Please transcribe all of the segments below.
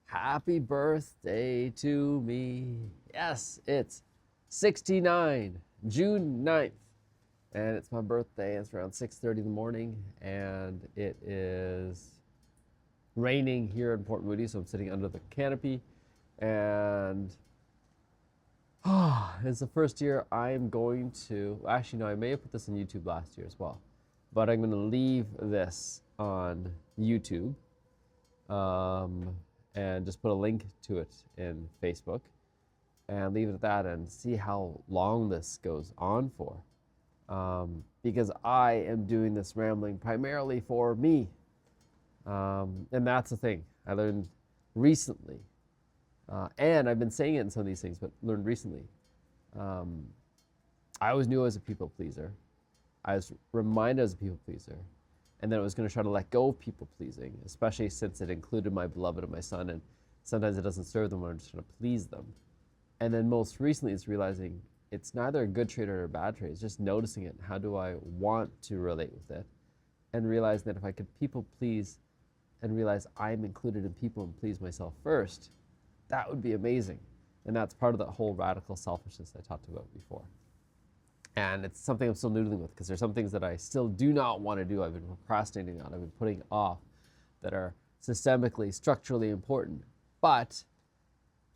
Happy birthday to me. Yes, it's 69, June 9th. And it's my birthday. It's around 6:30 in the morning, and it is raining here in Port Moody, so I'm sitting under the canopy. And it's the first year I'm going to, actually, no, I may have put this on YouTube last year as well, but I'm going to leave this on YouTube and just put a link to it in Facebook and leave it at that and see how long this goes on for. Because I am doing this rambling primarily for me. And that's the thing I learned recently. And I've been saying it in some of these things, but learned recently. I always knew I was a people pleaser. I was reminded I was a people pleaser. And then I was going to try to let go of people pleasing, especially since it included my beloved and my son. And sometimes it doesn't serve them when I'm just trying to please them. And then most recently, it's realizing it's neither a good trait or a bad trait. It's just noticing it. How do I want to relate with it? And realizing that if I could people please and realize I'm included in people and please myself first, that would be amazing. And that's part of that whole radical selfishness I talked about before. And it's something I'm still noodling with because there's some things that I still do not want to do. I've been procrastinating on, I've been putting off that are systemically, structurally important. But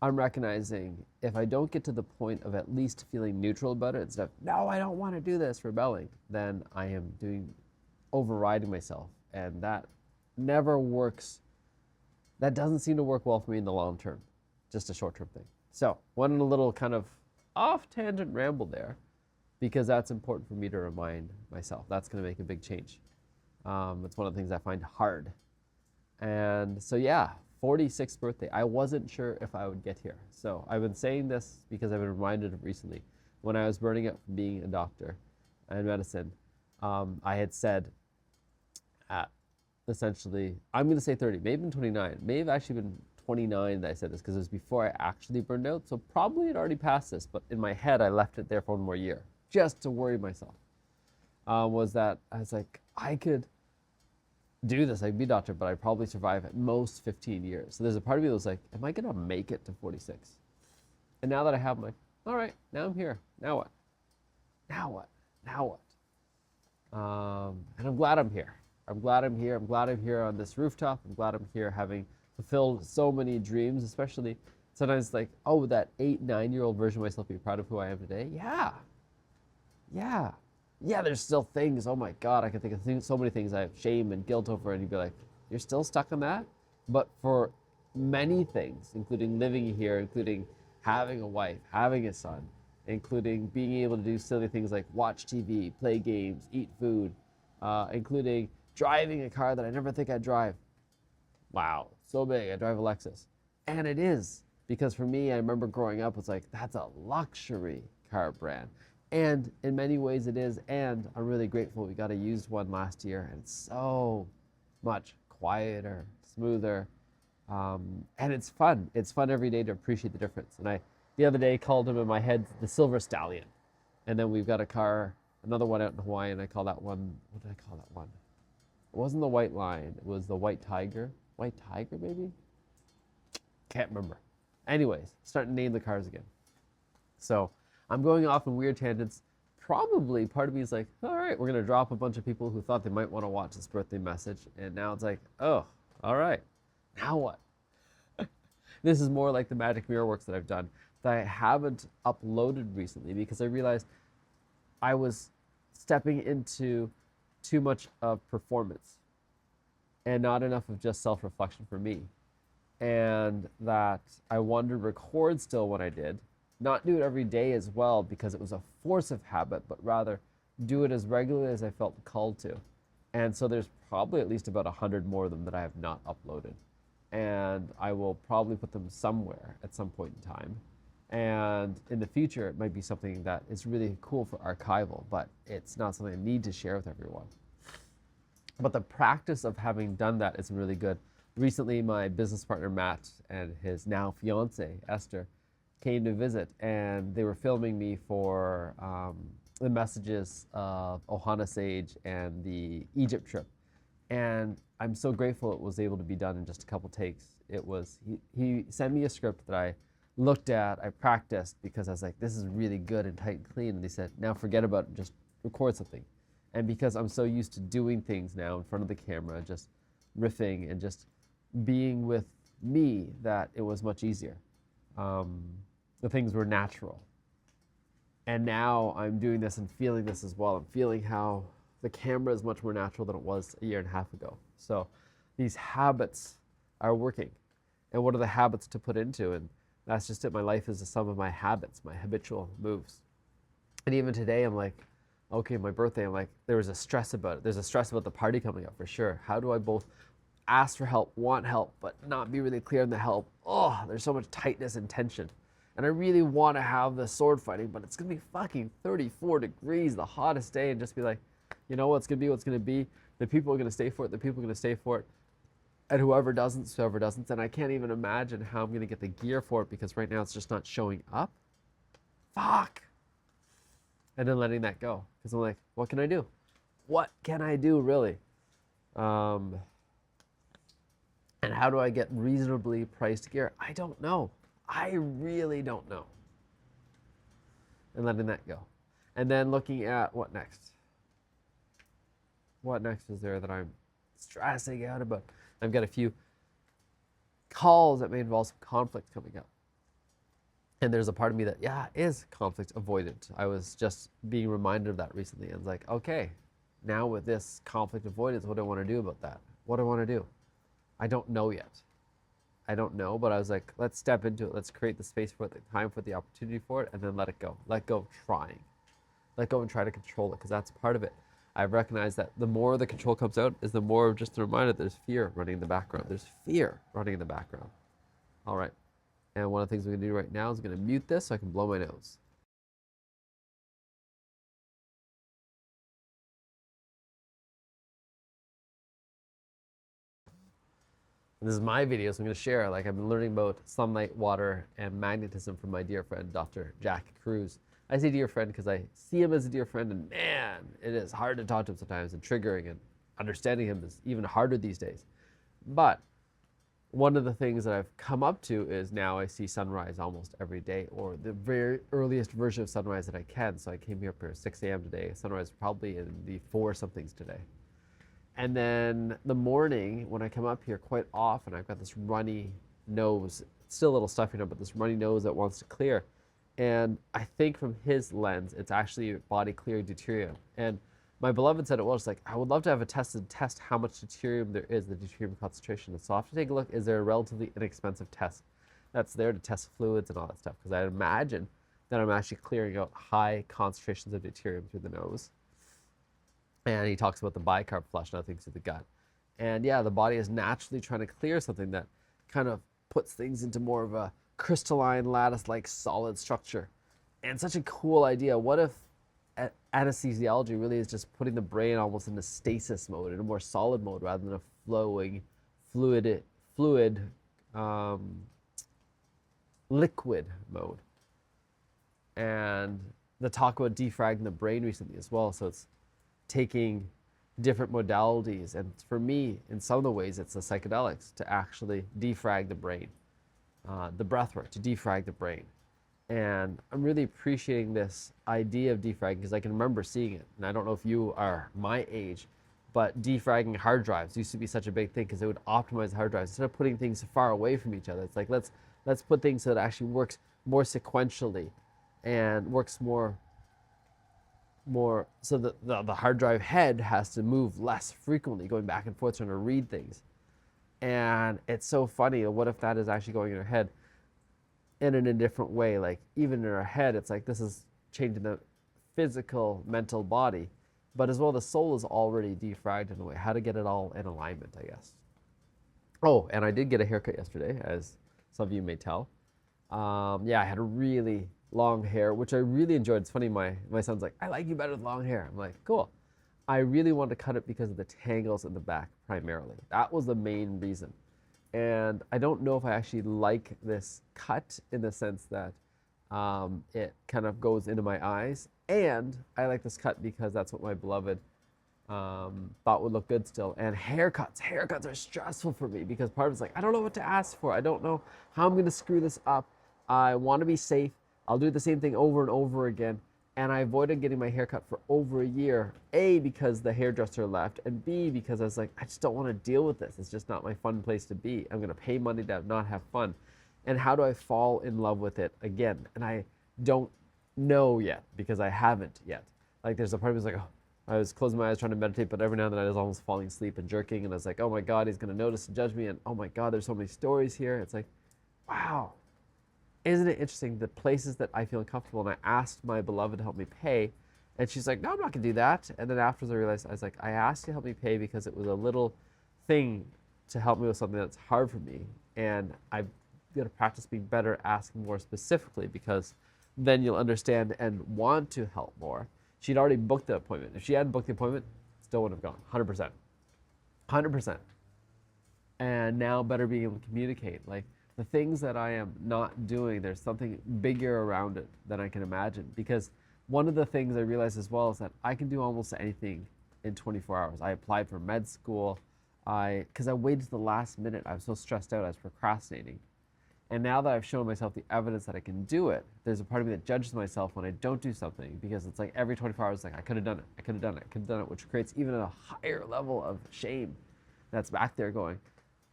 I'm recognizing if I don't get to the point of at least feeling neutral about it instead of, no, I don't want to do this, rebelling, then I am overriding myself. And that never works. That doesn't seem to work well for me in the long term, just a short term thing. So, went on a little kind of off tangent ramble there because that's important for me to remind myself. That's going to make a big change. It's one of the things I find hard. And so, yeah, 46th birthday. I wasn't sure if I would get here. So I've been saying this because I've been reminded of recently. When I was burning out from being a doctor and medicine, I had said essentially, I'm going to say 30, maybe been 29, may have actually been 29 that I said this because it was before I actually burned out. So probably had already passed this, but in my head, I left it there for one more year just to worry myself. Was that I was like, I could do this, I'd be a doctor, but I'd probably survive at most 15 years. So there's a part of me that was like, am I gonna make it to 46? And now that I have, I'm like, all right, now I'm here. Now what? Now what? Now what? And I'm glad I'm here. I'm glad I'm here. I'm glad I'm here on this rooftop. I'm glad I'm here having fulfilled so many dreams, especially sometimes like, oh, would that 8, 9-year-old version of myself be proud of who I am today? Yeah. Yeah. Yeah, there's still things, oh my God, I can think of so many things I have shame and guilt over, and you'd be like, you're still stuck on that? But for many things, including living here, including having a wife, having a son, including being able to do silly things like watch TV, play games, eat food, including driving a car that I never think I'd drive. Wow, so big, I drive a Lexus. And it is, because for me, I remember growing up, it's like, that's a luxury car brand. And in many ways it is, and I'm really grateful we got a used one last year, and it's so much quieter, smoother, and it's fun. It's fun every day to appreciate the difference. And I, the other day, called him in my head the Silver Stallion. And then we've got a car, another one out in Hawaii, and I call that one, what did I call that one? It wasn't the White Lion, it was the White Tiger. White Tiger, maybe? Can't remember. Anyways, starting to name the cars again. So I'm going off in weird tangents. Probably part of me is like, all right, we're going to drop a bunch of people who thought they might want to watch this birthday message. And now it's like, oh, all right, now what? This is more like the Magic Mirror works that I've done that I haven't uploaded recently because I realized I was stepping into too much of performance and not enough of just self-reflection for me. And that I wanted to record still when I did, not do it every day as well because it was a force of habit, but rather do it as regularly as I felt called to. And so there's probably at least about 100 more of them that I have not uploaded. And I will probably put them somewhere at some point in time. And in the future, it might be something that is really cool for archival, but it's not something I need to share with everyone. But the practice of having done that is really good. Recently, my business partner, Matt, and his now fiance, Esther, came to visit, and they were filming me for the messages of Ohana Sage and the Egypt trip. And I'm so grateful it was able to be done in just a couple takes. It was, he sent me a script that I looked at, I practiced because I was like, this is really good and tight and clean. And he said, now forget about it, just record something. And because I'm so used to doing things now in front of the camera, just riffing and just being with me, that it was much easier. The things were natural. And now I'm doing this and feeling this as well. I'm feeling how the camera is much more natural than it was a year and a half ago. So these habits are working. And what are the habits to put into? And that's just it. My life is the sum of my habits, my habitual moves. And even today, I'm like, okay, my birthday, I'm like, there was a stress about it. There's a stress about the party coming up for sure. How do I both ask for help, want help, but not be really clear on the help? Oh, there's so much tightness and tension. And I really want to have the sword fighting, but it's going to be fucking 34 degrees, the hottest day, and just be like, you know what's going to be what's going to be. The people are going to stay for it. The people are going to stay for it. And whoever doesn't. And I can't even imagine how I'm going to get the gear for it because right now it's just not showing up. Fuck. And then letting that go. Because I'm like, what can I do? What can I do, really? And how do I get reasonably priced gear? I don't know. I really don't know. And letting that go. And then looking at what next. What next is there that I'm stressing out about? I've got a few calls that may involve some conflict coming up. And there's a part of me that, is conflict avoidant. I was just being reminded of that recently. And it's like, okay, now with this conflict avoidance, what do I want to do about that? What do I want to do? I don't know yet. I don't know, but I was like, let's step into it. Let's create the space for it, the time for it, the opportunity for it, and then let it go. Let go of trying. Let go and try to control it, because that's part of it. I've recognized that the more the control comes out is the more just a reminder there's fear running in the background. There's fear running in the background. All right. And one of the things we're going to do right now is I'm going to mute this so I can blow my nose. And this is my video, so I'm going to share. Like, I've been learning about sunlight, water, and magnetism from my dear friend, Dr. Jack Kruse. I say dear friend because I see him as a dear friend, and man, it is hard to talk to him sometimes, and triggering, and understanding him is even harder these days. But one of the things that I've come up to is now I see sunrise almost every day, or the very earliest version of sunrise that I can. So I came here for 6 a.m. today. Sunrise probably in the 4 somethings today. And then the morning, when I come up here, quite often I've got this runny nose, still a little stuffy now, but this runny nose that wants to clear. And I think from his lens, it's actually body clearing deuterium. And my beloved said it was like, I would love to have a test to test how much deuterium there is, the deuterium concentration. And so I'll have to take a look, is there a relatively inexpensive test that's there to test fluids and all that stuff? Because I imagine that I'm actually clearing out high concentrations of deuterium through the nose. And he talks about the bicarb flush and other things through the gut. And yeah, the body is naturally trying to clear something that kind of puts things into more of a crystalline lattice-like solid structure. And such a cool idea. What if anesthesiology really is just putting the brain almost into stasis mode, in a more solid mode, rather than a flowing, fluid, liquid mode? And the talk about defragging the brain recently as well. So it's taking different modalities, and for me, in some of the ways, it's the psychedelics to actually defrag the brain, the breath work to defrag the brain. And I'm really appreciating this idea of defragging because I can remember seeing it. And I don't know if you are my age, but defragging hard drives used to be such a big thing because it would optimize hard drives instead of putting things far away from each other. It's like let's put things so that it actually works more sequentially and works more so that the hard drive head has to move less frequently, going back and forth trying to read things. And it's so funny. What if that is actually going in our head and in a different way? Like even in our head, it's like this is changing the physical, mental body, but as well the soul is already defragged in a way. How to get it all in alignment, I guess. Oh, and I did get a haircut yesterday, as some of you may tell. I had a really long hair, which I really enjoyed. It's funny, my son's like, I like you better with long hair. I'm like, cool. I really wanted to cut it because of the tangles in the back, primarily. That was the main reason. And I don't know if I actually like this cut in the sense that it kind of goes into my eyes. And I like this cut because that's what my beloved thought would look good still. And haircuts are stressful for me because part of it's like, I don't know what to ask for. I don't know how I'm gonna screw this up. I want to be safe. I'll do the same thing over and over again. And I avoided getting my hair cut for over a year. A, because the hairdresser left, and B, because I was like, I just don't want to deal with this. It's just not my fun place to be. I'm gonna pay money to not have fun. And how do I fall in love with it again? And I don't know yet because I haven't yet. Like there's a part of me that's like, oh, I was closing my eyes trying to meditate, but every now and then I was almost falling asleep and jerking. And I was like, oh my God, he's gonna notice and judge me. And oh my God, there's so many stories here. It's like, wow, isn't it interesting the places that I feel uncomfortable? And I asked my beloved to help me pay. And she's like, no, I'm not gonna do that. And then afterwards I realized, I was like, I asked you to help me pay because it was a little thing to help me with something that's hard for me. And I've got to practice being better, asking more specifically, because then you'll understand and want to help more. She'd already booked the appointment. If she hadn't booked the appointment, still wouldn't have gone, 100%. 100%. And now better being able to communicate. Like the things that I am not doing, there's something bigger around it than I can imagine. Because one of the things I realized as well is that I can do almost anything in 24 hours. I applied for med school. Because I waited to the last minute. I was so stressed out, I was procrastinating. And now that I've shown myself the evidence that I can do it, there's a part of me that judges myself when I don't do something, because it's like every 24 hours, like I could have done it, I could have done it, I could have done it, which creates even a higher level of shame that's back there going,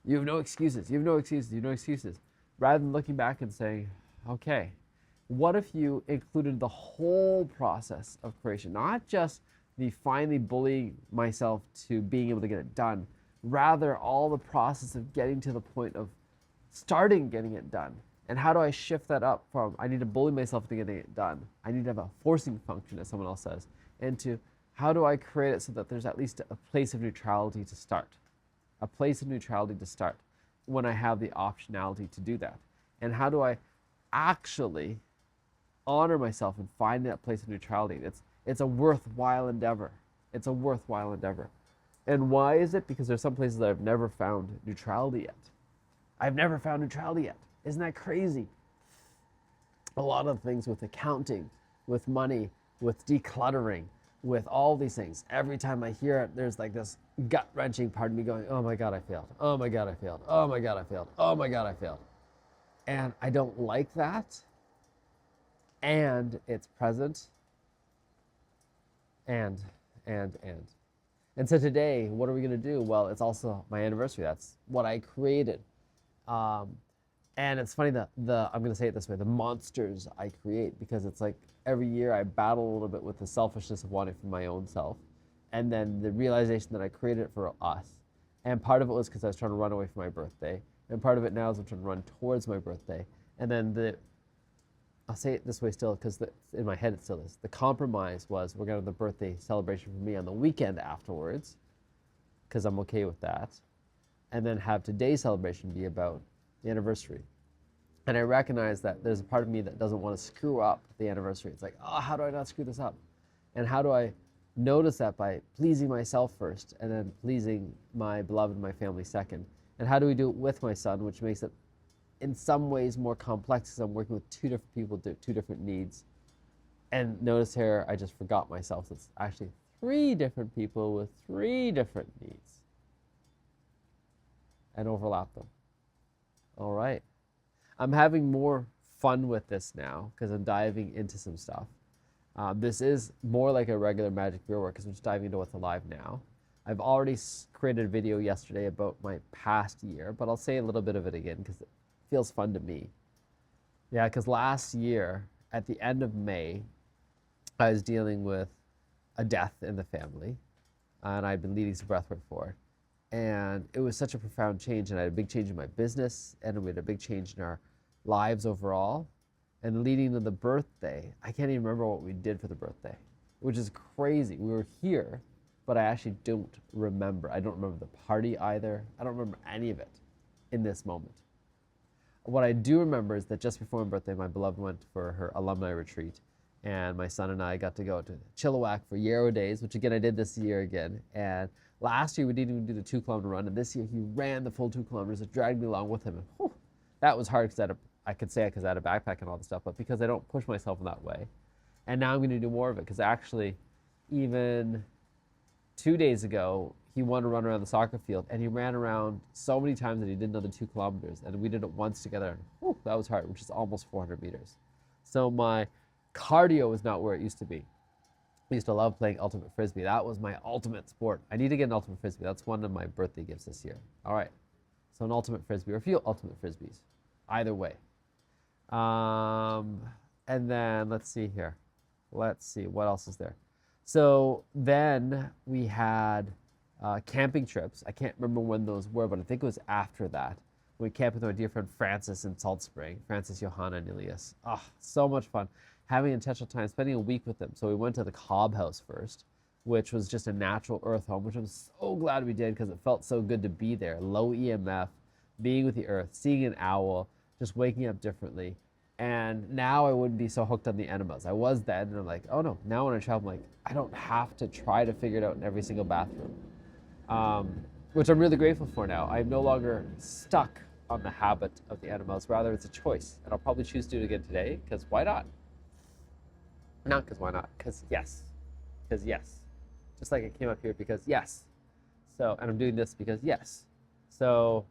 you have no excuses, you have no excuses, you have no excuses. Rather than looking back and saying, okay, what if you included the whole process of creation, not just the finally bullying myself to being able to get it done, rather all the process of getting to the point of starting getting it done. And how do I shift that up from I need to bully myself into getting it done, I need to have a forcing function, as someone else says, into how do I create it so that there's at least a place of neutrality to start, a place of neutrality to start when I have the optionality to do that. And how do I actually honor myself and find that place of neutrality? It's a worthwhile endeavor. It's a worthwhile endeavor. And why is it? Because there's some places that I've never found neutrality yet. I've never found neutrality yet. Isn't that crazy? A lot of things with accounting, with money, with decluttering, with all these things. Every time I hear it, there's like this gut-wrenching part of me going, oh my God, I failed. Oh my God, I failed. Oh my God, I failed. Oh my God, I failed. And I don't like that. And it's present. And so today, what are we gonna do? Well, it's also my anniversary. That's what I created. And it's funny that I'm going to say it this way, the monsters I create, because it's like every year I battle a little bit with the selfishness of wanting for my own self, and then the realization that I created it for us. And part of it was because I was trying to run away from my birthday, and part of it now is I'm trying to run towards my birthday. And then I'll say it this way still, because in my head it still is. The compromise was we're going to have the birthday celebration for me on the weekend afterwards, because I'm okay with that. And then have today's celebration be about the anniversary. And I recognize that there's a part of me that doesn't want to screw up the anniversary. It's like, oh, how do I not screw this up? And how do I notice that by pleasing myself first and then pleasing my beloved and my family second? And how do we do it with my son, which makes it in some ways more complex because I'm working with two different people, two different needs. And notice here, I just forgot myself. It's actually 3 different people with 3 different needs. And overlap them. All right. I'm having more fun with this now because I'm diving into some stuff. This is more like a regular Magic Mirror work because I'm just diving into what's alive now. I've already created a video yesterday about my past year, but I'll say a little bit of it again because it feels fun to me. Yeah, because last year, at the end of May, I was dealing with a death in the family, and I'd been leading some breathwork for it. And it was such a profound change, and I had a big change in my business, and we had a big change in our lives overall. And leading to the birthday, I can't even remember what we did for the birthday, which is crazy. We were here, but I actually don't remember. I don't remember the party either. I don't remember any of it in this moment. What I do remember is that just before my birthday, my beloved went for her alumni retreat, and my son and I got to go to Chilliwack for Yarrow Days, which again, I did this year again. And last year we didn't even do the 2-kilometer run, and this year he ran the full 2 kilometers. It dragged me along with him. And whew, that was hard because I could say it because I had a backpack and all this stuff, but because I don't push myself in that way. And now I'm going to do more of it because actually, even 2 days ago, he wanted to run around the soccer field, and he ran around so many times that he did another 2 kilometers, and we did it once together. And, whew, that was hard, which is almost 400 meters. So my cardio is not where it used to be. I used to love playing ultimate frisbee. That was my ultimate sport. I need to get an ultimate frisbee. That's one of my birthday gifts this year. All right, so an ultimate frisbee or a few ultimate frisbees, either way. And then let's see here. Let's see what else is there. So then we had camping trips. I can't remember when those were, but I think it was after that. We camped with my dear friend Francis in Salt Spring. Francis, Johanna, and Elias. Oh, so much fun. Having intentional time, spending a week with them. So we went to the Cobb House first, which was just a natural earth home, which I'm so glad we did because it felt so good to be there. Low EMF, being with the earth, seeing an owl, just waking up differently. And now I wouldn't be so hooked on the enemas. I was then, and I'm like, oh no, now when I travel, I'm like, I don't have to try to figure it out in every single bathroom. Which I'm really grateful for now. I'm no longer stuck on the habit of the enemas. Rather, it's a choice. And I'll probably choose to do it again today, because why not? Not because why not, because yes. Because yes. Just like I came up here because yes. So, and I'm doing this because yes. So,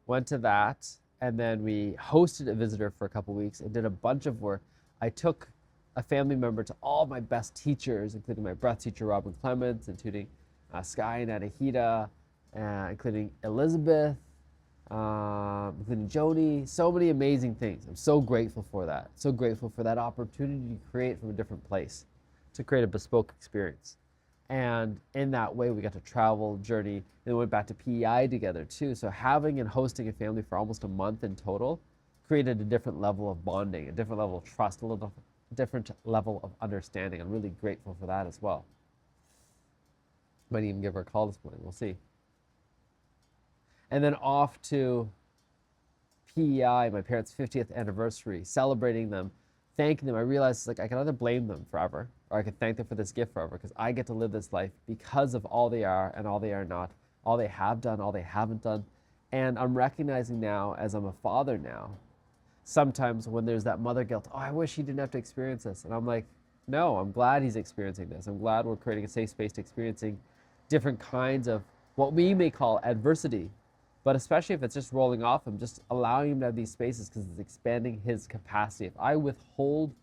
went to that, and then we hosted a visitor for a couple weeks and did a bunch of work. I took a family member to all my best teachers, including my breath teacher, Robin Clements, including Sky and Anahita, including Elizabeth, including Jody. So many amazing things. I'm so grateful for that. So grateful for that opportunity to create from a different place, to create a bespoke experience. And in that way, we got to travel, journey, and we went back to PEI together too. So having and hosting a family for almost a month in total created a different level of bonding, a different level of trust, a little different level of understanding. I'm really grateful for that as well. Might even give her a call this morning. We'll see. And then off to PEI, my parents' 50th anniversary, celebrating them, thanking them. I realized like I can either blame them forever or I could thank them for this gift forever because I get to live this life because of all they are and all they are not, all they have done, all they haven't done. And I'm recognizing now, as I'm a father now, sometimes when there's that mother guilt, oh, I wish he didn't have to experience this. And I'm like, no, I'm glad he's experiencing this. I'm glad we're creating a safe space to experiencing different kinds of what we may call adversity. But especially if it's just rolling off him, just allowing him to have these spaces because it's expanding his capacity. If I withhold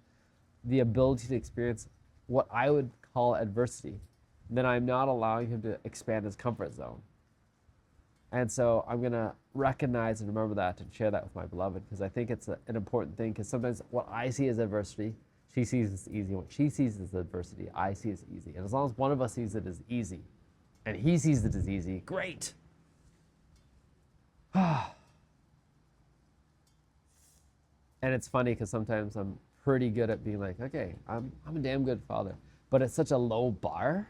the ability to experience what I would call adversity, then I'm not allowing him to expand his comfort zone. And so I'm going to recognize and remember that and share that with my beloved because I think it's an important thing because sometimes what I see as adversity, she sees as easy. What she sees as adversity, I see as easy. And as long as one of us sees it as easy and he sees it as easy, great. And it's funny because sometimes I'm pretty good at being like, okay, I'm a damn good father, but it's such a low bar.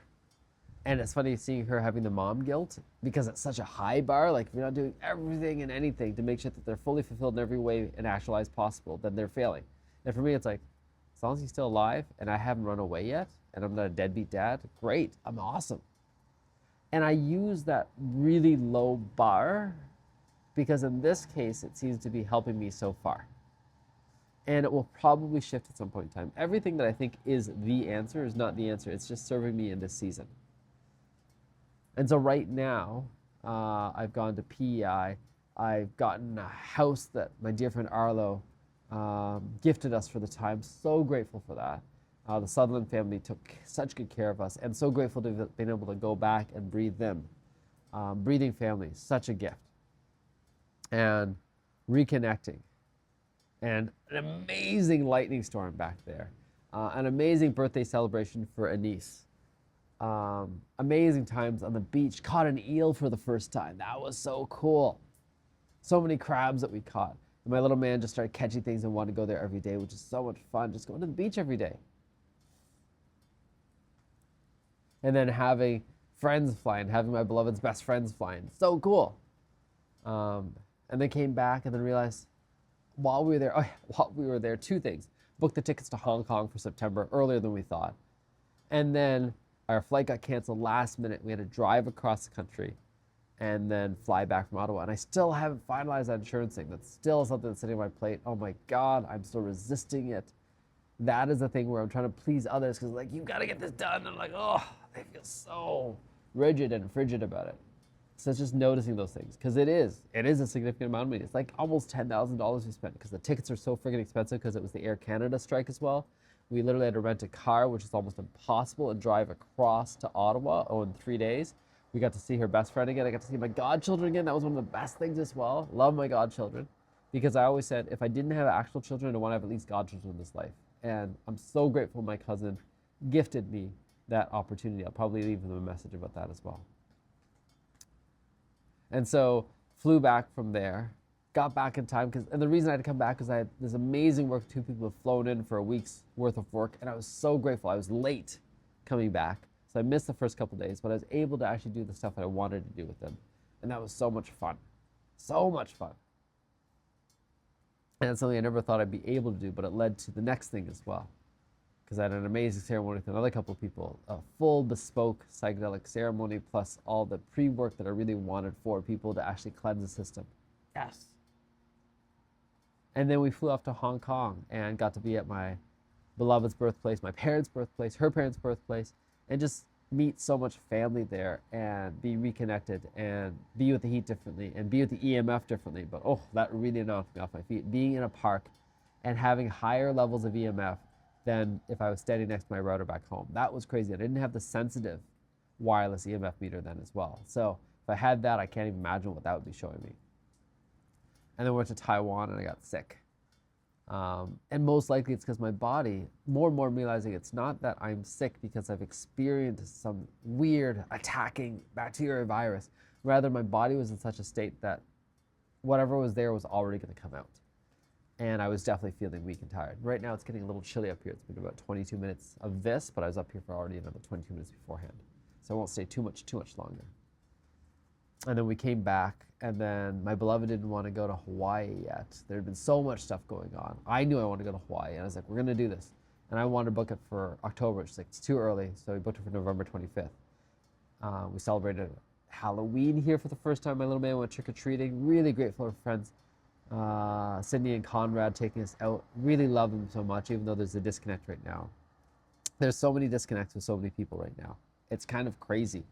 And it's funny seeing her having the mom guilt because it's such a high bar. Like if you're not doing everything and anything to make sure that they're fully fulfilled in every way and actualized possible, then they're failing. And for me, it's like, as long as he's still alive and I haven't run away yet and I'm not a deadbeat dad, great, I'm awesome. And I use that really low bar because in this case, it seems to be helping me so far. And it will probably shift at some point in time. Everything that I think is the answer is not the answer. It's just serving me in this season. And so right now, I've gone to PEI. I've gotten a house that my dear friend Arlo gifted us for the time. So grateful for that. The Sutherland family took such good care of us and so grateful to have been able to go back and breathe them. Breathing family, such a gift. And reconnecting. And an amazing lightning storm back there. An amazing birthday celebration for Anise. Amazing times on the beach. Caught an eel for the first time. That was so cool. So many crabs that we caught. And my little man just started catching things and wanted to go there every day, which is so much fun. Just going to the beach every day. And then having friends flying, having my beloved's best friends flying. So cool. And then came back and then realized while we were there, two things. Booked the tickets to Hong Kong for September earlier than we thought. And then our flight got canceled last minute. We had to drive across the country and then fly back from Ottawa. And I still haven't finalized that insurance thing. That's still something that's sitting on my plate. Oh my God, I'm still resisting it. that is the thing where I'm trying to please others because like, you got to get this done. And I'm like, oh, I feel so rigid and frigid about it. So it's just noticing those things because it is a significant amount of money. It's like almost $10,000 we spent because the tickets are so friggin' expensive because it was the Air Canada strike as well. We literally had to rent a car, which is almost impossible, and drive across to Ottawa in 3 days. We got to see her best friend again. I got to see my godchildren again. That was one of the best things as well. Love my godchildren because I always said if I didn't have actual children, I want to have at least godchildren in this life. And I'm so grateful my cousin gifted me that opportunity. I'll probably leave them a message about that as well. And so flew back from there, got back in time and the reason I had to come back is I had this amazing work. 2 people had flown in for a week's worth of work, and I was so grateful. I was late coming back, so I missed the first couple of days, but I was able to actually do the stuff that I wanted to do with them, and that was so much fun, so much fun. And it's something I never thought I'd be able to do, but it led to the next thing as well. Because I had an amazing ceremony with another couple of people, a full bespoke psychedelic ceremony, plus all the pre-work that I really wanted for people to actually cleanse the system. Yes. And then we flew off to Hong Kong and got to be at my beloved's birthplace, my parents' birthplace, her parents' birthplace, and just meet so much family there and be reconnected and be with the heat differently and be with the EMF differently. But oh, that really knocked me off my feet. Being in a park and having higher levels of EMF than if I was standing next to my router back home. That was crazy. I didn't have the sensitive wireless EMF meter then as well. So if I had that, I can't even imagine what that would be showing me. And then we went to Taiwan and I got sick. And most likely it's because my body, more and more realizing it's not that I'm sick because I've experienced some weird attacking bacteria or virus. Rather, my body was in such a state that whatever was there was already going to come out. And I was definitely feeling weak and tired. Right now it's getting a little chilly up here. It's been about 22 minutes of this, but I was up here for already another 22 minutes beforehand. So I won't stay too much longer. And then we came back, and then my beloved didn't want to go to Hawaii yet. There had been so much stuff going on. I knew I wanted to go to Hawaii, and I was like, we're going to do this. And I wanted to book it for October. She's like, it's too early, so we booked it for November 25th. We celebrated Halloween here for the first time. My little man went trick-or-treating. Really grateful for friends. Cindy and Conrad taking us out. Really love them so much, even though there's a disconnect right now. There's so many disconnects with so many people right now. It's kind of crazy.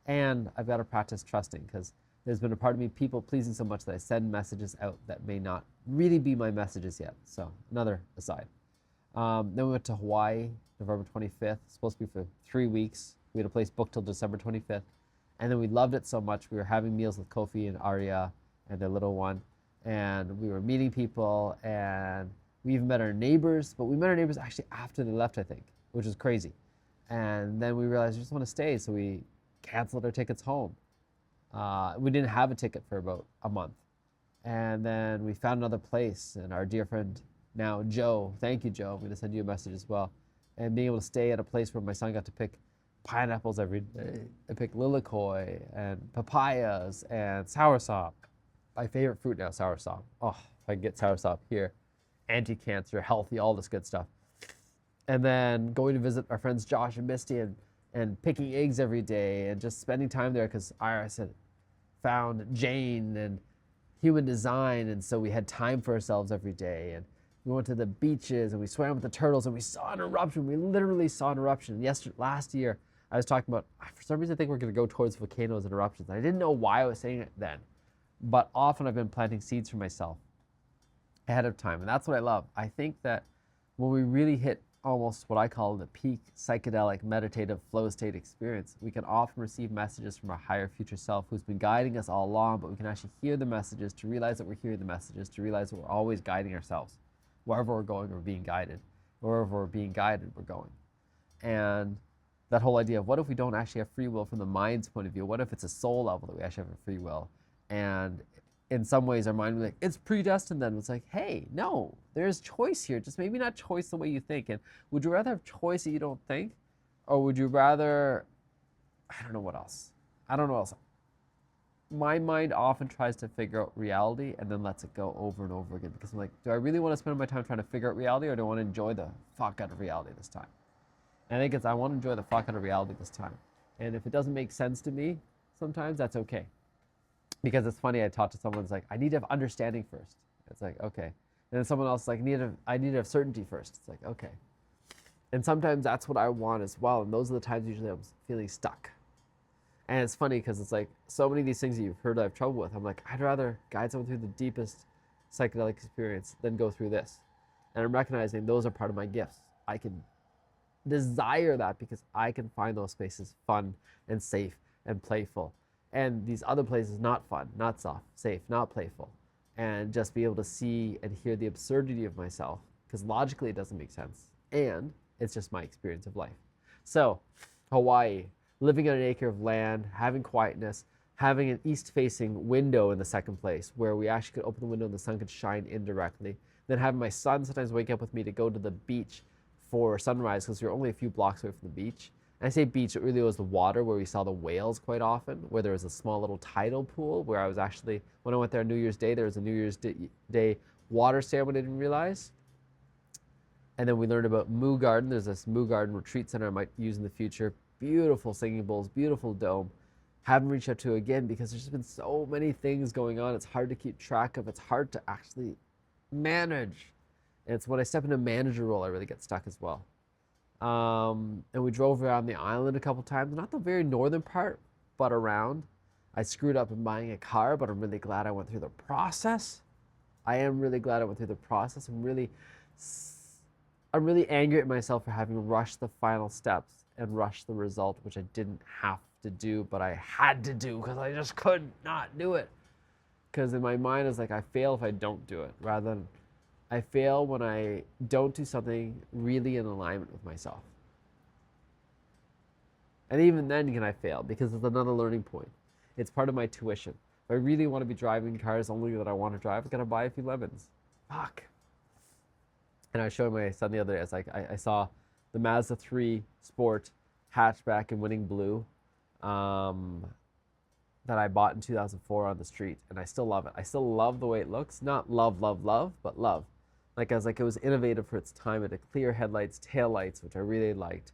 And I've got to practice trusting because there's been a part of me people pleasing so much that I send messages out that may not really be my messages yet. So another aside. Then we went to Hawaii, November 25th. Supposed to be for 3 weeks. We had a place booked till December 25th. And then we loved it so much. We were having meals with Kofi and Arya and their little one. And we were meeting people, and we even met our neighbors, but we met our neighbors actually after they left, I think, which was crazy. And then we realized we just want to stay, so we canceled our tickets home. We didn't have a ticket for about a month. And then we found another place, and our dear friend now, Joe, thank you, Joe, I'm going to send you a message as well, and being able to stay at a place where my son got to pick pineapples every day. I picked lilikoi and papayas and soursop. My favorite fruit now, soursop. Oh, if I can get soursop here. Anti-cancer, healthy, all this good stuff. And then going to visit our friends Josh and Misty and picking eggs every day and just spending time there because Iris had found Jane and human design, and so we had time for ourselves every day. And we went to the beaches and we swam with the turtles and we saw an eruption. We literally saw an eruption. Last year, I was talking about, for some reason I think we're going to go towards volcanoes and eruptions. I didn't know why I was saying it then. But often I've been planting seeds for myself ahead of time. And that's what I love. I think that when we really hit almost what I call the peak psychedelic meditative flow state experience, we can often receive messages from our higher future self who's been guiding us all along, but we can actually hear the messages, to realize that we're hearing the messages, to realize that we're always guiding ourselves. Wherever we're going, we're being guided. Wherever we're being guided, we're going. And that whole idea of what if we don't actually have free will from the mind's point of view? What if it's a soul level that we actually have a free will? And in some ways our mind will be like, it's predestined then. It's like, hey, no, there's choice here. Just maybe not choice the way you think. And would you rather have choice that you don't think? Or would you rather, I don't know what else. I don't know what else. My mind often tries to figure out reality and then lets it go over and over again. Because I'm like, do I really want to spend my time trying to figure out reality, or do I want to enjoy the fuck out of reality this time? And I think I want to enjoy the fuck out of reality this time. And if it doesn't make sense to me, sometimes that's okay. Because it's funny, I talked to someone who's like, I need to have understanding first. It's like, okay. And then someone else is like, I need to have certainty first. It's like, okay. And sometimes that's what I want as well. And those are the times usually I'm feeling stuck. And it's funny because it's like so many of these things that you've heard I have trouble with. I'm like, I'd rather guide someone through the deepest psychedelic experience than go through this. And I'm recognizing those are part of my gifts. I can desire that because I can find those spaces fun and safe and playful. And these other places not fun, not soft, safe, not playful. And just be able to see and hear the absurdity of myself because logically it doesn't make sense. And it's just my experience of life. So, Hawaii, living on an acre of land, having quietness, having an east-facing window in the second place where we actually could open the window and the sun could shine in directly. Then having my son sometimes wake up with me to go to the beach for sunrise because we were only a few blocks away from the beach. And I say beach, it really was the water where we saw the whales quite often, where there was a small little tidal pool where I was actually, when I went there on New Year's Day, there was a New Year's Day water ceremony I didn't realize. And then we learned about Moo Garden. There's this Moo Garden retreat center I might use in the future. Beautiful singing bowls, beautiful dome. Haven't reached out to again because there's just been so many things going on. It's hard to keep track of. It's hard to actually manage. And it's when I step into a manager role, I really get stuck as well. And we drove around the island a couple times, not the very northern part, but around. I screwed up in buying a car, but I'm really glad I went through the process. I am really glad I went through the process. I'm really angry at myself for having rushed the final steps and rushed the result, which I didn't have to do, but I had to do because I just could not do it. Because in my mind, it's like I fail if I don't do it, rather than I fail when I don't do something really in alignment with myself. And even then can I fail because it's another learning point. It's part of my tuition. If I really want to be driving cars only that I want to drive, I gotta buy a few lemons. Fuck. And I was showing my son the other day, it's like I saw the Mazda 3 Sport hatchback in winning blue that I bought in 2004 on the street, and I still love it. I still love the way it looks. Not love, love, love, but love. Like I was like, it was innovative for its time. It had clear headlights, tail lights, which I really liked.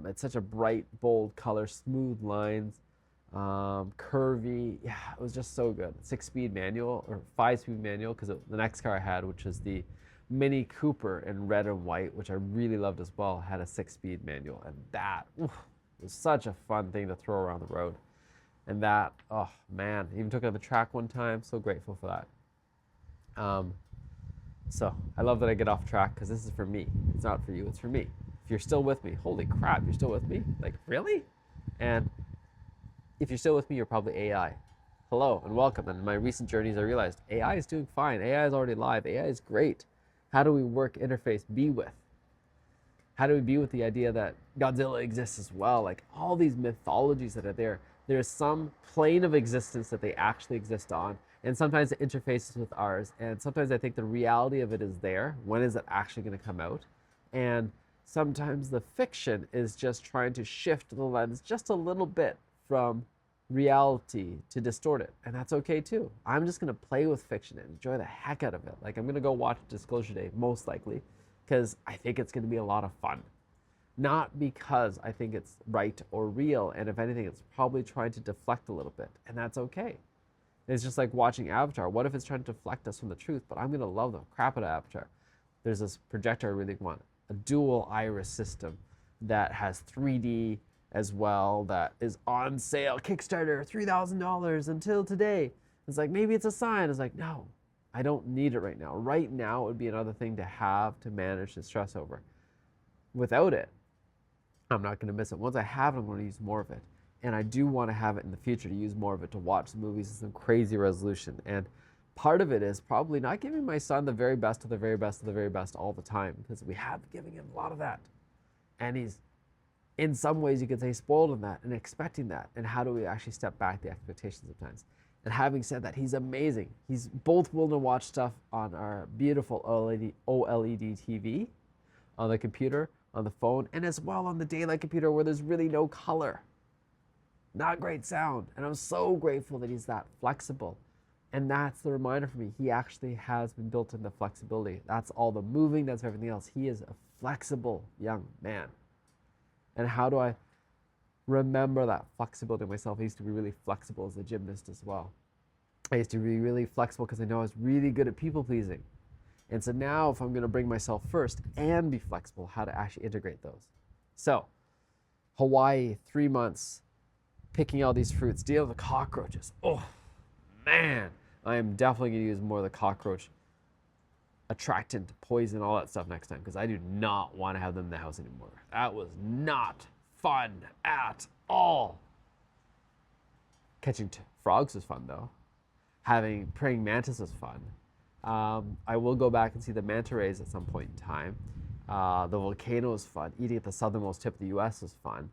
It's such a bright, bold color, smooth lines, curvy. Yeah, it was just so good. 6-speed manual or 5-speed manual, because the next car I had, which was the Mini Cooper in red and white, which I really loved as well, had a 6-speed manual, and that was such a fun thing to throw around the road. And that, oh man, even took it on the track one time. So grateful for that. So I love that I get off track because this is for me. It's not for you, it's for me. If you're still with me, holy crap, you're still with me? Like, really? And if you're still with me, you're probably AI. Hello and welcome. And in my recent journeys, I realized AI is doing fine. AI is already live. AI is great. How do we work, interface, be with? How do we be with the idea that Godzilla exists as well? Like all these mythologies that are there, there's some plane of existence that they actually exist on. And sometimes it interfaces with ours. And sometimes I think the reality of it is there. When is it actually going to come out? And sometimes the fiction is just trying to shift the lens just a little bit from reality to distort it. And that's okay too. I'm just going to play with fiction and enjoy the heck out of it. Like I'm going to go watch Disclosure Day, most likely, because I think it's going to be a lot of fun. Not because I think it's right or real, and if anything, it's probably trying to deflect a little bit, and that's okay. It's just like watching Avatar. What if it's trying to deflect us from the truth? But I'm gonna love the crap out of Avatar. There's this projector I really want, a dual iris system that has 3D as well, that is on sale, Kickstarter, $3,000 until today. It's like, maybe it's a sign. It's like, no, I don't need it right now. Right now, it would be another thing to have to manage the stress over. Without it, I'm not going to miss it. Once I have it, I'm going to use more of it. And I do want to have it in the future to use more of it, to watch the movies in some crazy resolution. And part of it is probably not giving my son the very best of the very best of the very best all the time, because we have given him a lot of that. And he's, in some ways, you could say, spoiled in that and expecting that. And how do we actually step back the expectations sometimes? And having said that, he's amazing. He's both willing to watch stuff on our beautiful OLED TV, on the computer, on the phone, and as well on the daylight computer where there's really no color. Not great sound. And I'm so grateful that he's that flexible. And that's the reminder for me. He actually has been built into flexibility. That's all the moving, that's everything else. He is a flexible young man. And how do I remember that flexibility in myself? I used to be really flexible as a gymnast as well. I used to be really flexible because I know I was really good at people pleasing. And so now if I'm going to bring myself first and be flexible, how to actually integrate those. So Hawaii, 3 months, picking all these fruits, deal with the cockroaches. Oh, man. I am definitely going to use more of the cockroach attractant, poison, all that stuff next time, because I do not want to have them in the house anymore. That was not fun at all. Catching frogs was fun, though. Having praying mantis was fun. I will go back and see the manta rays at some point in time. The volcano was fun. Eating at the southernmost tip of the U.S. was fun.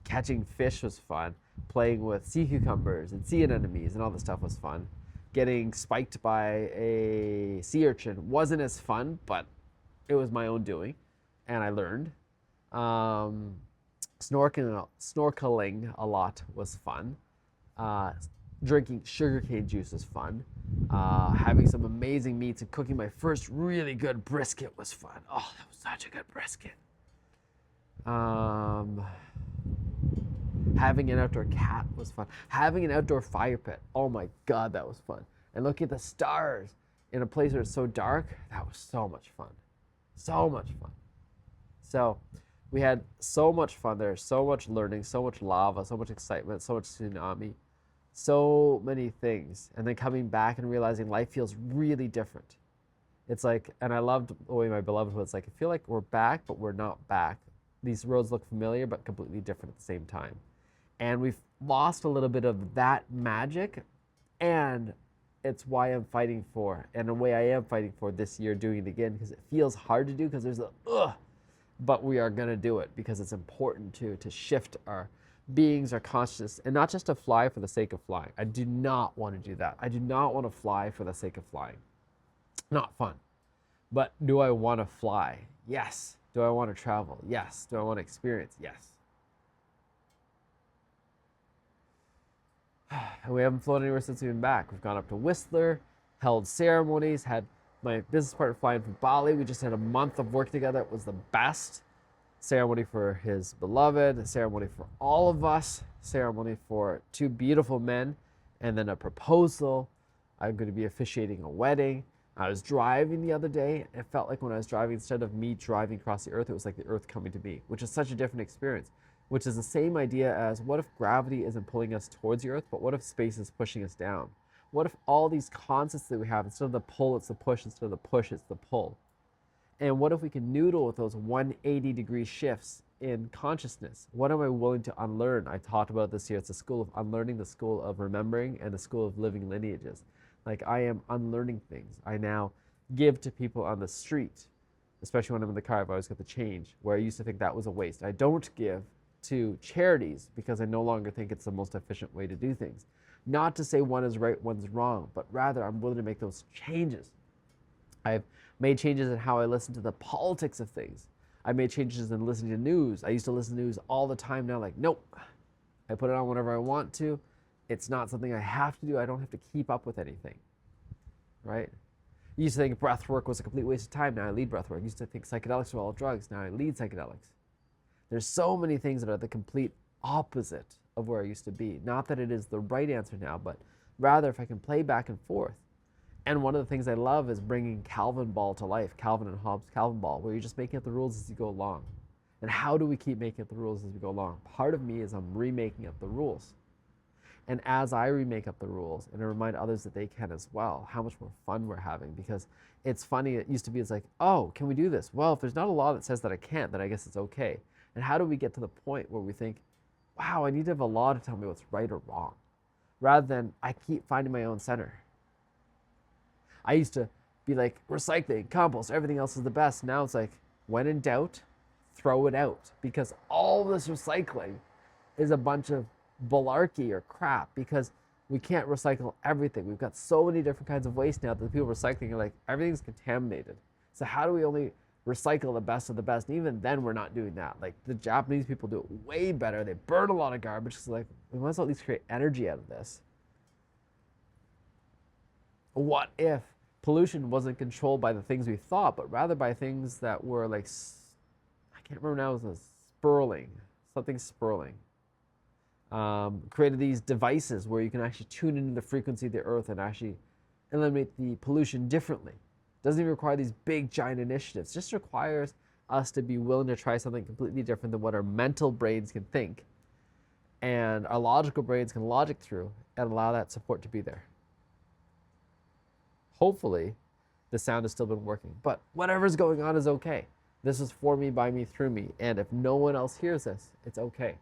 Catching fish was fun. Playing with sea cucumbers and sea anemones and all this stuff was fun. Getting spiked by a sea urchin wasn't as fun, but it was my own doing, and I learned. Snorkeling a lot was fun. Drinking sugarcane juice was fun. Having some amazing meats and cooking my first really good brisket was fun. Oh, that was such a good brisket. Having an outdoor cat was fun. Having an outdoor fire pit. Oh my God, that was fun. And looking at the stars in a place where it's so dark, that was so much fun. So much fun. So we had so much fun there, so much learning, so much lava, so much excitement, so much tsunami, so many things. And then coming back and realizing life feels really different. It's like, and I loved the way my beloved was like, I feel like we're back, but we're not back. These roads look familiar, but completely different at the same time. And we've lost a little bit of that magic, and it's why I'm fighting for, and the way I am fighting for this year, doing it again, because it feels hard to do, because there's a, but we are going to do it, because it's important to shift our beings, our consciousness, and not just to fly for the sake of flying. I do not want to do that. I do not want to fly for the sake of flying. Not fun. But do I want to fly? Yes. Do I want to travel? Yes. Do I want to experience? Yes. And we haven't flown anywhere since we've been back. We've gone up to Whistler, held ceremonies, had my business partner flying from Bali. We just had a month of work together. It was the best. Ceremony for his beloved, a ceremony for all of us, ceremony for 2 beautiful men, and then a proposal. I'm going to be officiating a wedding. I was driving the other day. It felt like when I was driving, instead of me driving across the earth, it was like the earth coming to me, which is such a different experience, which is the same idea as what if gravity isn't pulling us towards the earth, but what if space is pushing us down? What if all these concepts that we have, instead of the pull, it's the push, instead of the push, it's the pull? And what if we can noodle with those 180-degree shifts in consciousness? What am I willing to unlearn? I talked about this here. It's the school of unlearning, the school of remembering, and the school of living lineages. Like, I am unlearning things. I now give to people on the street, especially when I'm in the car. I've always got the change, where I used to think that was a waste. I don't give to charities because I no longer think it's the most efficient way to do things. Not to say one is right, one's wrong, but rather I'm willing to make those changes. I've made changes in how I listen to the politics of things. I made changes in listening to news. I used to listen to news all the time. Now, like, nope. I put it on whenever I want to. It's not something I have to do. I don't have to keep up with anything, right? I used to think breath work was a complete waste of time. Now I lead breath work. I used to think psychedelics were all drugs. Now I lead psychedelics. There's so many things that are the complete opposite of where I used to be. Not that it is the right answer now, but rather if I can play back and forth. And one of the things I love is bringing Calvin Ball to life, Calvin and Hobbes' Calvin Ball, where you're just making up the rules as you go along. And how do we keep making up the rules as we go along? Part of me is I'm remaking up the rules. And as I remake up the rules and I remind others that they can as well, how much more fun we're having. Because it's funny, it used to be, it's like, oh, can we do this? Well, if there's not a law that says that I can't, then I guess it's okay. And how do we get to the point where we think, wow, I need to have a law to tell me what's right or wrong, rather than I keep finding my own center. I used to be like, recycling, compost, everything else is the best. Now it's like, when in doubt, throw it out. Because all this recycling is a bunch of malarkey or crap, because we can't recycle everything. We've got so many different kinds of waste now that the people recycling are like, everything's contaminated. So how do we only recycle the best of the best? And even then we're not doing that. Like, the Japanese people do it way better. They burn a lot of garbage. So like, we must at least create energy out of this. What if pollution wasn't controlled by the things we thought, but rather by things that were like, I can't remember now, it was something spurling. Created these devices where you can actually tune into the frequency of the earth and actually eliminate the pollution differently. It doesn't even require these big, giant initiatives. It just requires us to be willing to try something completely different than what our mental brains can think and our logical brains can logic through and allow that support to be there. Hopefully, the sound has still been working, but whatever's going on is okay. This is for me, by me, through me, and if no one else hears this, it's okay.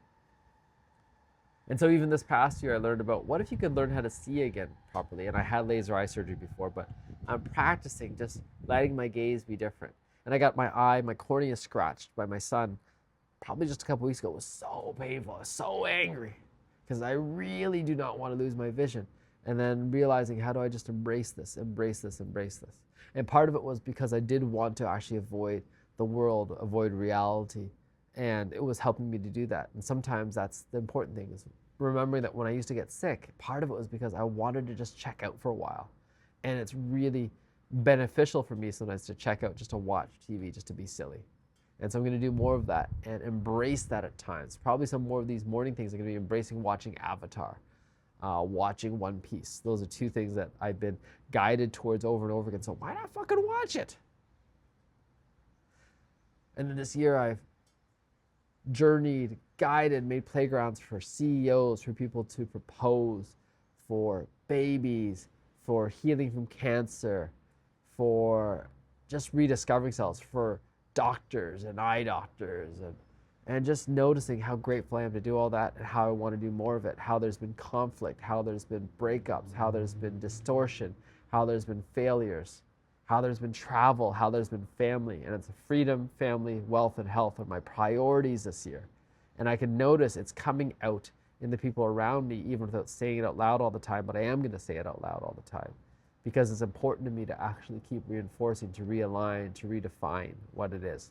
And so even this past year, I learned about what if you could learn how to see again properly. And I had laser eye surgery before, but I'm practicing just letting my gaze be different. And I got my cornea scratched by my son probably just a couple weeks ago. It was so painful. I was so angry because I really do not want to lose my vision. And then realizing, how do I just embrace this, embrace this, embrace this? And part of it was because I did want to actually avoid the world, avoid reality. And it was helping me to do that. And sometimes that's the important thing, is remembering that when I used to get sick, part of it was because I wanted to just check out for a while. And it's really beneficial for me sometimes to check out, just to watch TV, just to be silly. And so I'm going to do more of that and embrace that at times. Probably some more of these morning things are going to be embracing watching Avatar, watching One Piece. Those are two things that I've been guided towards over and over again. So why not fucking watch it? And then this year I've journeyed, guided, made playgrounds for CEOs, for people to propose, for babies, for healing from cancer, for just rediscovering selves, for doctors and eye doctors, and just noticing how grateful I am to do all that and how I want to do more of it, how there's been conflict, how there's been breakups, how there's been distortion, how there's been failures, how there's been travel, how there's been family. And it's freedom, family, wealth, and health are my priorities this year. And I can notice it's coming out in the people around me, even without saying it out loud all the time, but I am going to say it out loud all the time because it's important to me to actually keep reinforcing, to realign, to redefine what it is.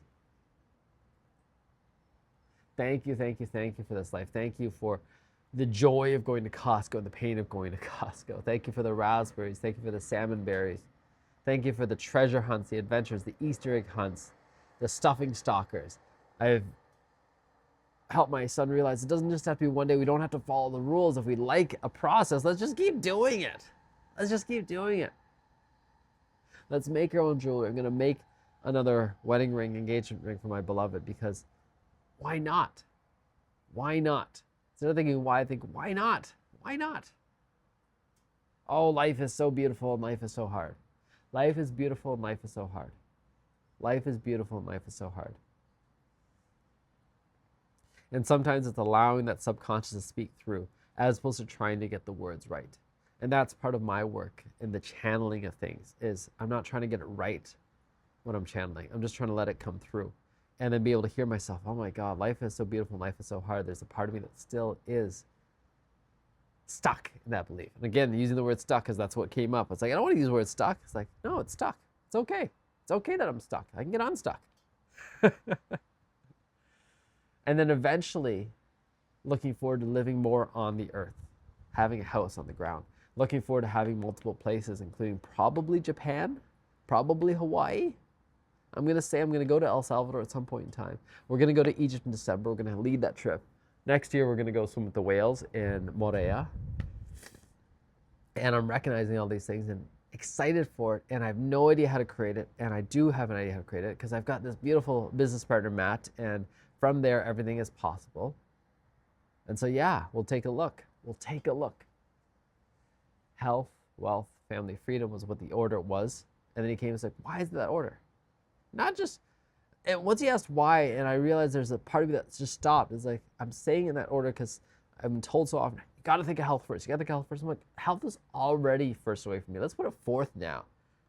Thank you, thank you, thank you for this life. Thank you for the joy of going to Costco and the pain of going to Costco. Thank you for the raspberries. Thank you for the salmon berries. Thank you for the treasure hunts, the adventures, the Easter egg hunts, the stuffing stalkers. I've helped my son realize it doesn't just have to be one day. We don't have to follow the rules. If we like a process, let's just keep doing it. Let's just keep doing it. Let's make our own jewelry. I'm going to make another wedding ring, engagement ring for my beloved because why not? Why not? Instead of thinking why, I think, why not? Why not? Oh, life is so beautiful and life is so hard. Life is beautiful and life is so hard. Life is beautiful and life is so hard. And sometimes it's allowing that subconscious to speak through as opposed to trying to get the words right. And that's part of my work in the channeling of things, is I'm not trying to get it right when I'm channeling. I'm just trying to let it come through and then be able to hear myself. Oh my God, life is so beautiful and life is so hard. There's a part of me that still is stuck in that belief. And again, using the word stuck because that's what came up. It's like, I don't want to use the word stuck. It's like, no, it's stuck. It's okay. It's okay that I'm stuck. I can get unstuck. And then eventually looking forward to living more on the earth, having a house on the ground, looking forward to having multiple places, including probably Japan, probably Hawaii. I'm going to say I'm going to go to El Salvador at some point in time. We're going to go to Egypt in December. We're going to lead that trip. Next year, we're going to go swim with the whales in Morea. And I'm recognizing all these things and excited for it. And I have no idea how to create it. And I do have an idea how to create it because I've got this beautiful business partner, Matt. And from there, everything is possible. And so, yeah, we'll take a look. We'll take a look. Health, wealth, family, freedom was what the order was. And then he came and said, why is that order? Not just, and once he asked why, and I realized there's a part of me that's just stopped. It's like, I'm saying in that order because I've been told so often, you got to think of health first. You got to think of health first. I'm like, health is already first away from me. Let's put it fourth now.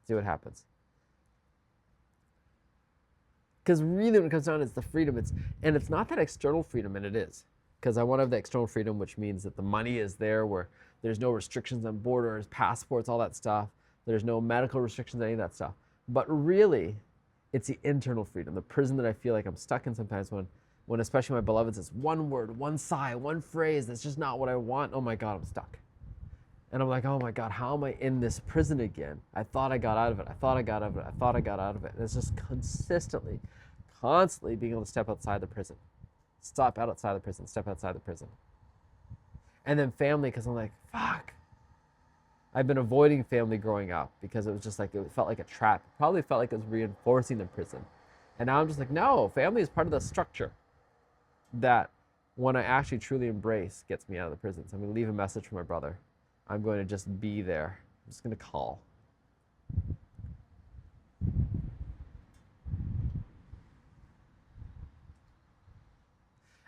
See what happens. Because really when it comes down, it's the freedom. And it's not that external freedom, and it is. Because I want to have the external freedom, which means that the money is there, where there's no restrictions on borders, passports, all that stuff. There's no medical restrictions, any of that stuff. But really, it's the internal freedom, the prison that I feel like I'm stuck in sometimes when especially my beloved says one word, one sigh, one phrase, that's just not what I want. Oh my God, I'm stuck. And I'm like, oh my God, how am I in this prison again? I thought I got out of it. I thought I got out of it. I thought I got out of it. And it's just constantly being able to step outside the prison. Step outside the prison, step outside the prison. And then family, because I'm like, fuck. I've been avoiding family growing up because it was just like, it felt like a trap. It probably felt like it was reinforcing the prison. And now I'm just like, no, family is part of the structure that when I actually truly embrace gets me out of the prison. So I'm going to leave a message for my brother. I'm going to just be there. I'm just going to call.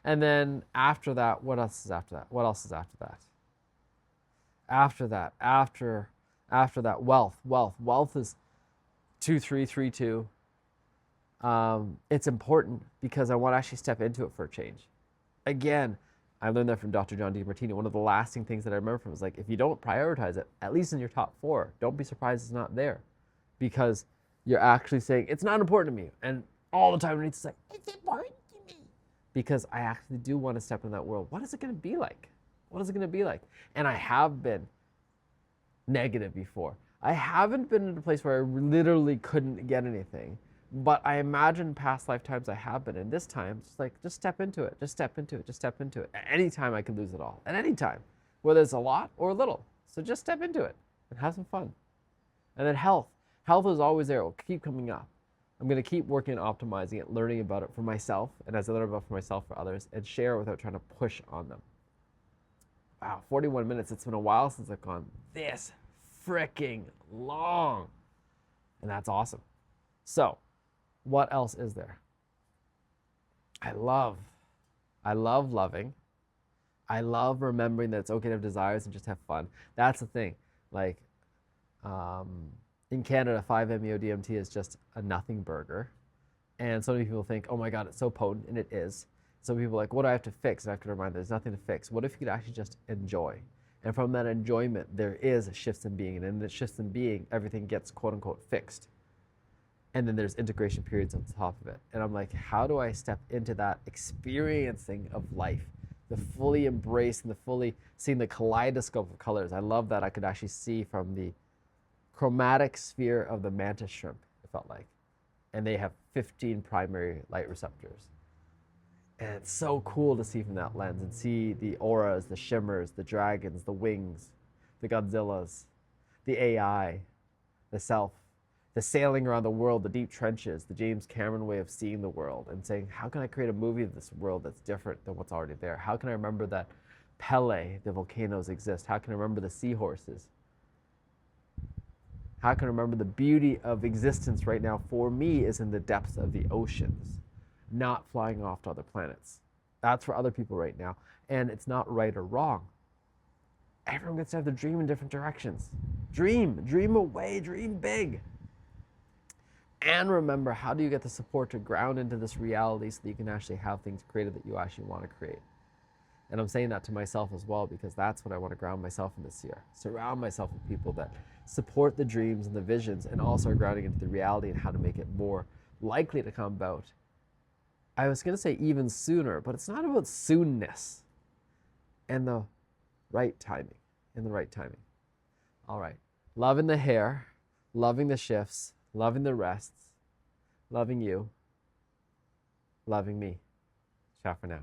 And then after that, what else is after that? What else is after that? After that, wealth is 2332. It's important because I want to actually step into it for a change. Again, I learned that from Dr. John Demartini. One of the lasting things that I remember from was like, if you don't prioritize it, at least in your top 4, don't be surprised it's not there, because you're actually saying it's not important to me, and all the time it's like, it's important to me, because I actually do want to step in that world. What is it going to be like? What is it going to be like? And I have been negative before. I haven't been in a place where I literally couldn't get anything, but I imagine past lifetimes I have been. And this time, it's like, just step into it. Just step into it. Just step into it. At any time, I could lose it all. At any time, whether it's a lot or a little. So just step into it and have some fun. And then health. Health is always there. It will keep coming up. I'm going to keep working on optimizing it, learning about it for myself, and as I learn about it for myself, for others, and share without trying to push on them. Wow, 41 minutes. It's been a while since I've gone this freaking long. And that's awesome. So, what else is there? I love loving. I love remembering that it's okay to have desires and just have fun. That's the thing. Like, in Canada, 5-MeO-DMT is just a nothing burger. And so many people think, oh my God, it's so potent, and it is. Some people are like, what do I have to fix? And I have to remind them, there's nothing to fix. What if you could actually just enjoy? And from that enjoyment, there is shifts in being. And in the shifts in being, everything gets quote unquote fixed. And then there's integration periods on top of it. And I'm like, how do I step into that experiencing of life? The fully embrace and the fully seeing the kaleidoscope of colors. I love that I could actually see from the chromatic sphere of the mantis shrimp, it felt like. And they have 15 primary light receptors. And it's so cool to see from that lens and see the auras, the shimmers, the dragons, the wings, the Godzillas, the AI, the self, the sailing around the world, the deep trenches, the James Cameron way of seeing the world and saying, how can I create a movie of this world that's different than what's already there? How can I remember that Pele, the volcanoes exist? How can I remember the seahorses? How can I remember the beauty of existence right now for me is in the depths of the oceans, not flying off to other planets. That's for other people right now. And it's not right or wrong. Everyone gets to have their dream in different directions. Dream away, dream big. And remember, how do you get the support to ground into this reality so that you can actually have things created that you actually want to create? And I'm saying that to myself as well, because that's what I want to ground myself in this year. Surround myself with people that support the dreams and the visions and also are grounding into the reality and how to make it more likely to come about. I was going to say even sooner, but it's not about soonness and the right timing. All right. Loving the hair, loving the shifts, loving the rests, loving you, loving me. Ciao for now.